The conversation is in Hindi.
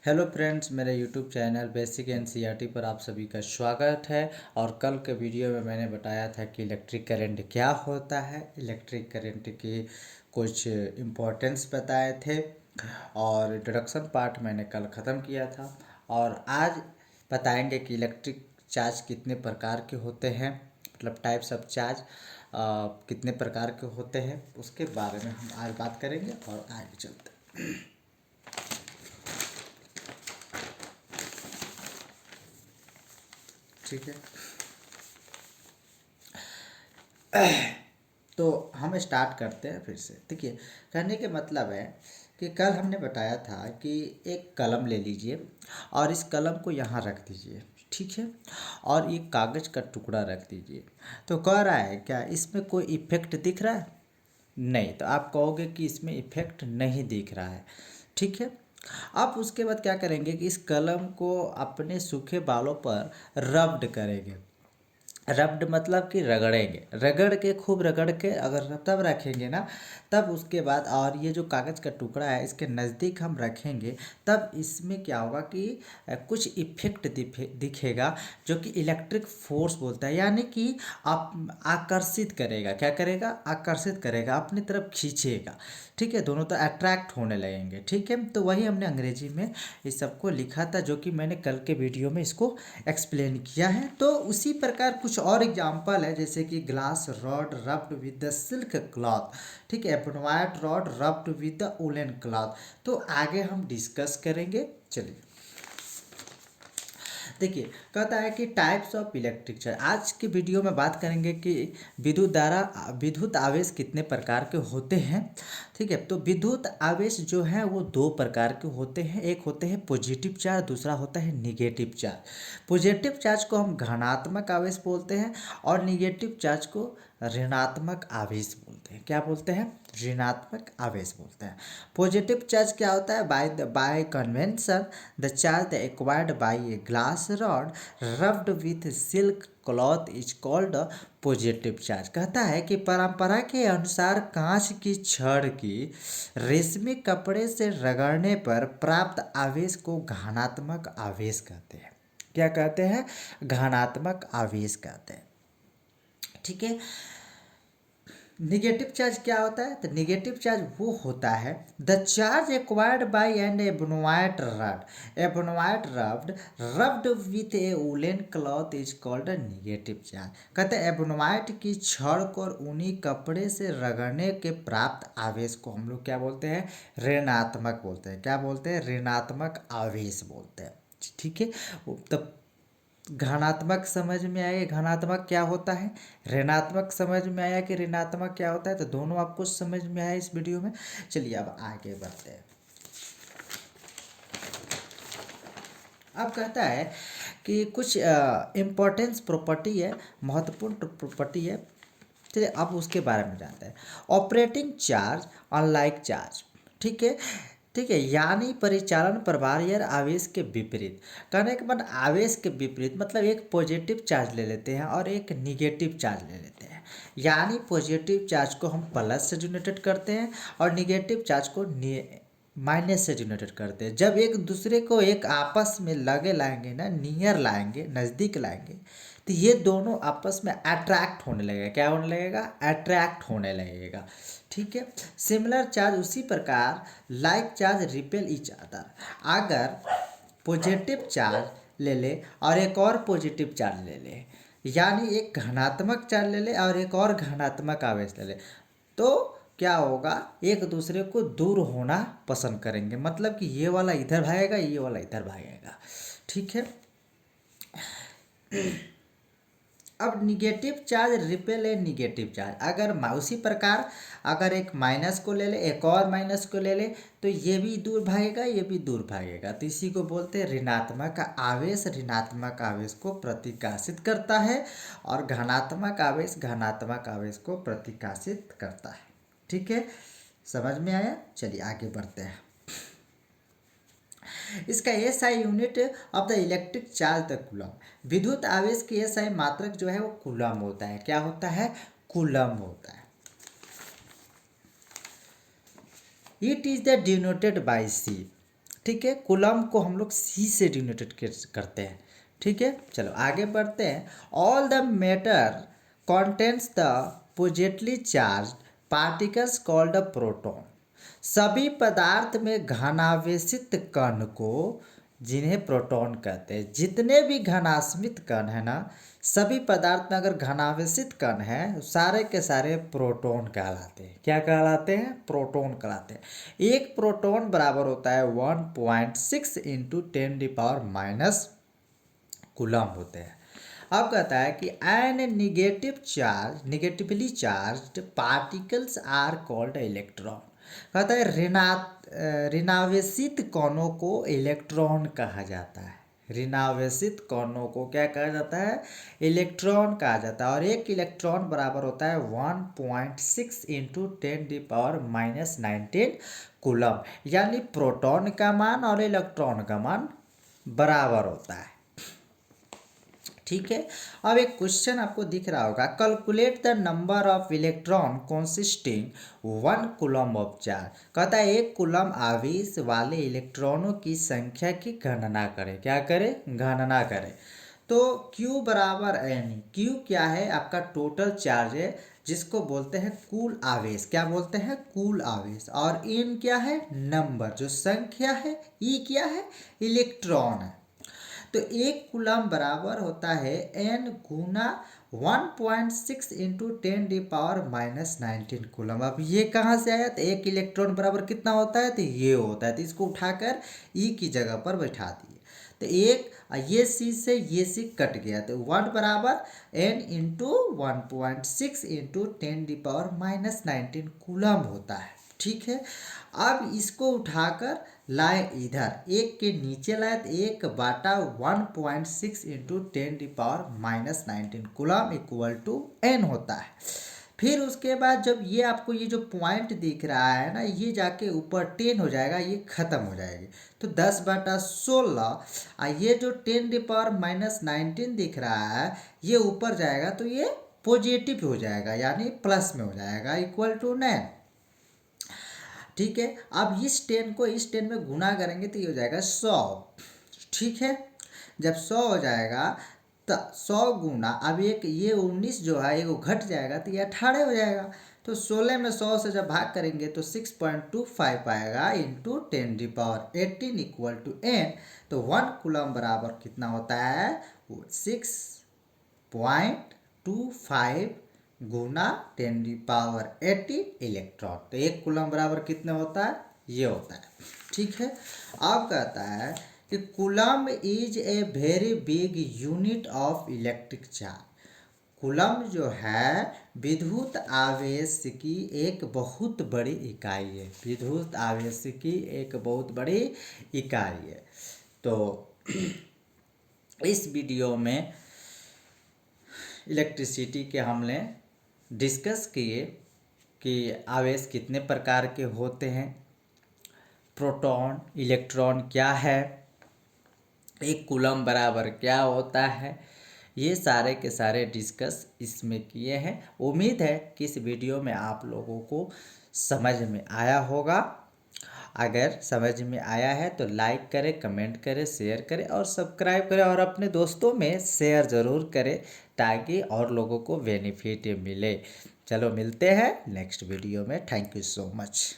हेलो फ्रेंड्स, मेरे यूट्यूब चैनल बेसिक एनसीईआरटी पर आप सभी का स्वागत है। और कल के वीडियो में मैंने बताया था कि इलेक्ट्रिक करंट क्या होता है, इलेक्ट्रिक करंट की कुछ इम्पोर्टेंस बताए थे और इंट्रोडक्शन पार्ट मैंने कल ख़त्म किया था। और आज बताएंगे कि इलेक्ट्रिक चार्ज कितने प्रकार के होते हैं, मतलब टाइप्स ऑफ चार्ज कितने प्रकार के होते हैं, उसके बारे में हम आज बात करेंगे और आगे चलते हैं। ठीक है, तो हम स्टार्ट करते हैं फिर से। देखिए, कहने के मतलब है कि कल हमने बताया था कि एक कलम ले लीजिए और इस कलम को यहाँ रख दीजिए, ठीक है, और एक कागज़ का टुकड़ा रख दीजिए। तो कह रहा है क्या इसमें कोई इफेक्ट दिख रहा है? नहीं, तो आप कहोगे कि इसमें इफेक्ट नहीं दिख रहा है, ठीक है। आप उसके बाद क्या करेंगे कि इस कलम को अपने सूखे बालों पर रब्ड करेंगे। रब्ड मतलब कि रगड़ेंगे, रगड़ के खूब रगड़ के अगर तब रखेंगे ना, तब उसके बाद और ये जो कागज़ का टुकड़ा है इसके नज़दीक हम रखेंगे, तब इसमें क्या होगा कि कुछ इफेक्ट दिखेगा जो कि इलेक्ट्रिक फोर्स बोलता है, यानी कि आप आकर्षित करेगा। क्या करेगा? आकर्षित करेगा, अपनी तरफ खींचेगा, ठीक है, दोनों तो अट्रैक्ट होने लगेंगे, ठीक है। तो वही हमने अंग्रेजी में इस सबको लिखा था, जो कि मैंने कल के वीडियो में इसको एक्सप्लेन किया है। तो उसी प्रकार कुछ और एग्जाम्पल है, जैसे कि glass rod rubbed with the silk cloth, ठीक है, ebonite rod rubbed with the woollen cloth. तो आगे हम डिस्कस करेंगे। चलिए, देखिए, कहता है कि टाइप्स ऑफ इलेक्ट्रिक चार्ज। आज की वीडियो में बात करेंगे कि विद्युत आवेश कितने प्रकार के होते हैं, ठीक है। तो विद्युत आवेश जो है वो दो प्रकार के होते हैं, एक होते हैं पॉजिटिव चार्ज, दूसरा होता है निगेटिव चार्ज। पॉजिटिव चार्ज को हम धनात्मक आवेश बोलते हैं और निगेटिव चार्ज को ऋणात्मक आवेश बोलते हैं। क्या बोलते हैं? ऋणात्मक आवेश बोलते हैं। पॉजिटिव चार्ज क्या होता है? Bye convention the charge acquired bye a glass rod rubbed with silk cloth is called positive charge. कहता है कि परंपरा के अनुसार कांच की छड़ की रेशमी कपड़े से रगड़ने पर प्राप्त आवेश को घनात्मक आवेश कहते हैं। क्या कहते हैं? घनात्मक आवेश कहते हैं, ठीक है। निगेटिव चार्ज क्या होता है? तो निगेटिव चार्ज वो होता है the charge acquired by an ebonite rod rubbed with a woollen cloth is called negative charge. कहते हैं एबोनाइट की छड़ को और ऊनी कपड़े से रगड़ने के प्राप्त आवेश को हम लोग क्या बोलते हैं? ऋणात्मक बोलते हैं। क्या बोलते हैं? ऋणात्मक आवेश बोलते हैं, ठीक है। तब घनात्मक समझ में आया घनात्मक क्या होता है, ऋणात्मक समझ में आया कि ऋणात्मक क्या होता है, तो दोनों आपको समझ में आया इस वीडियो में। चलिए अब आगे बढ़ते हैं। अब कहता है कि कुछ इम्पोर्टेंस प्रॉपर्टी है, महत्वपूर्ण प्रॉपर्टी है, चलिए अब उसके बारे में जानते हैं। ऑपरेटिंग चार्ज अनलाइक चार्ज, ठीक है, ठीक है, यानी परिचालन प्रभार या आवेश के विपरीत। कहने के बाद आवेश के विपरीत मतलब एक पॉजिटिव चार्ज ले लेते हैं और एक निगेटिव चार्ज ले लेते हैं। यानी पॉजिटिव चार्ज को हम प्लस से डिनोटेट करते हैं और निगेटिव चार्ज को माइनस से डिनोटेट करते हैं। जब एक दूसरे को एक आपस में लगे लाएंगे ना, नियर लाएंगे, नज़दीक लाएंगे, तो ये दोनों आपस में अट्रैक्ट होने लगेगा। क्या होने लगेगा? अट्रैक्ट होने लगेगा, ठीक है। सिमिलर चार्ज उसी प्रकार like charge repel each other. अगर पॉजिटिव चार्ज ले ले और एक और पॉजिटिव चार्ज ले ले, यानी एक धनात्मक चार्ज ले ले और एक और धनात्मक आवेश ले ले, तो क्या होगा? एक दूसरे को दूर होना पसंद करेंगे, मतलब कि ये वाला इधर भागेगा, ये वाला इधर भागेगा, ठीक है। अब निगेटिव चार्ज रिपेल ए निगेटिव चार्ज। अगर उसी प्रकार अगर एक माइनस को ले ले, एक और माइनस को ले ले, तो ये भी दूर भागेगा, ये भी दूर भागेगा। तो इसी को बोलते हैं ऋणात्मक आवेश। ऋणात्मक आवेश को प्रतिकाशित करता है और धनात्मक आवेश को प्रतिकाशित करता है, ठीक है। समझ में आया? चलिए आगे बढ़ते हैं। इसका SI unit of the electric charge the coulomb. विद्युत आवेश की एसआई मात्रक जो है वो कूलम होता है। क्या होता है? कूलम होता है। It is the denoted by C. ठीक है, कूलम्ब को हम लोग सी से डिनोटेड करते हैं। ठीक है, चलो आगे बढ़ते हैं। All the matter contains the positively charged particles called a proton। सभी पदार्थ में घनावेशित कण को, जिन्हें प्रोटॉन कहते हैं, जितने भी घनास्मित कण है ना, सभी पदार्थ में अगर घनावेशित कण है सारे के सारे प्रोटॉन कहलाते हैं। क्या कहलाते हैं? प्रोटॉन कहलाते हैं। एक प्रोटॉन बराबर होता है 1.6 इंटू 10⁻⁻⁻ कूलम्ब होते हैं। अब कहता है कि an negatively charged particles are called electron. कहता है ऋणावेशित कणों को इलेक्ट्रॉन कहा जाता है। ऋणावेशित कणों को क्या कहा जाता है? इलेक्ट्रॉन कहा जाता है। और एक इलेक्ट्रॉन बराबर होता है 1.6 इंटू 10⁻⁻19 कूलम्ब। यानी प्रोटॉन का मान और इलेक्ट्रॉन का मान बराबर होता है। ठीक है, अब एक क्वेश्चन आपको दिख रहा होगा, calculate the number of electron consisting 1 coulomb of charge. कहता है एक कूलम्ब आवेश वाले इलेक्ट्रॉनों की संख्या की गणना करें। क्या करें? गणना करें। तो Q बराबर N। Q क्या है? आपका टोटल चार्ज है, जिसको बोलते हैं कुल आवेश। क्या बोलते हैं? कुल आवेश। और N क्या है? नंबर, जो संख्या है। E क्या है? इलेक्ट्रॉन है। तो एक कूलम्ब बराबर होता है n गुना 1.6 इंटू 10⁻⁻19 कूलम्ब। अब ये कहाँ से आया? तो एक इलेक्ट्रॉन बराबर कितना होता है? तो ये होता है। तो इसको उठाकर ई की जगह पर बैठा दिए। तो एक ये सी से ये सी कट गया, तो 1 बराबर n इंटू 1.6 इंटू 10⁻⁻19 कूलम्ब होता है। ठीक है, अब इसको उठाकर लाए इधर, एक के नीचे लाए, तो 1/1.6 into 10⁻⁻19 coulomb equal to n होता है। फिर उसके बाद जब ये आपको ये जो पॉइंट दिख रहा है ना, ये जाके ऊपर 10 हो जाएगा, ये ख़त्म हो जाएगी। तो 10/16, ये जो 10⁻⁻19 दिख रहा है ये ऊपर जाएगा, तो ये पॉजिटिव हो जाएगा, यानी प्लस में हो जाएगा, इक्वल टू 9। ठीक है, अब इस 10 को इस 10 में गुना करेंगे तो ये हो जाएगा 100। ठीक है, जब 100 हो जाएगा तो 100 गुना, अब एक ये 19 जो है ये वो घट जाएगा, तो ये 18 हो जाएगा। तो 16 में 100 से जब भाग करेंगे तो 6.25 आएगा इंटू 10⁻18 इक्वल टू n। तो 1 कूलम्ब बराबर कितना होता है? 6.25 गुना 10⁻18 इलेक्ट्रॉन। तो एक कूलम्ब बराबर कितने होता है? ये होता है। ठीक है, अब कहता है कि coulomb is a very big unit of electric charge. Coulomb जो है विद्युत आवेश की एक बहुत बड़ी इकाई है। विद्युत आवेश की एक बहुत बड़ी इकाई है। तो इस वीडियो में इलेक्ट्रिसिटी के हमने डिस्कस किए कि आवेश कितने प्रकार के होते हैं, प्रोटॉन इलेक्ट्रॉन क्या है, एक कूलम्ब बराबर क्या होता है, ये सारे के सारे डिस्कस इसमें किए हैं। उम्मीद है कि इस वीडियो में आप लोगों को समझ में आया होगा। अगर समझ में आया है तो लाइक करें, कमेंट करें, शेयर करें और सब्सक्राइब करें, और अपने दोस्तों में शेयर ज़रूर करें ताकि और लोगों को बेनिफिट मिले। चलो मिलते हैं नेक्स्ट वीडियो में। Thank you so much.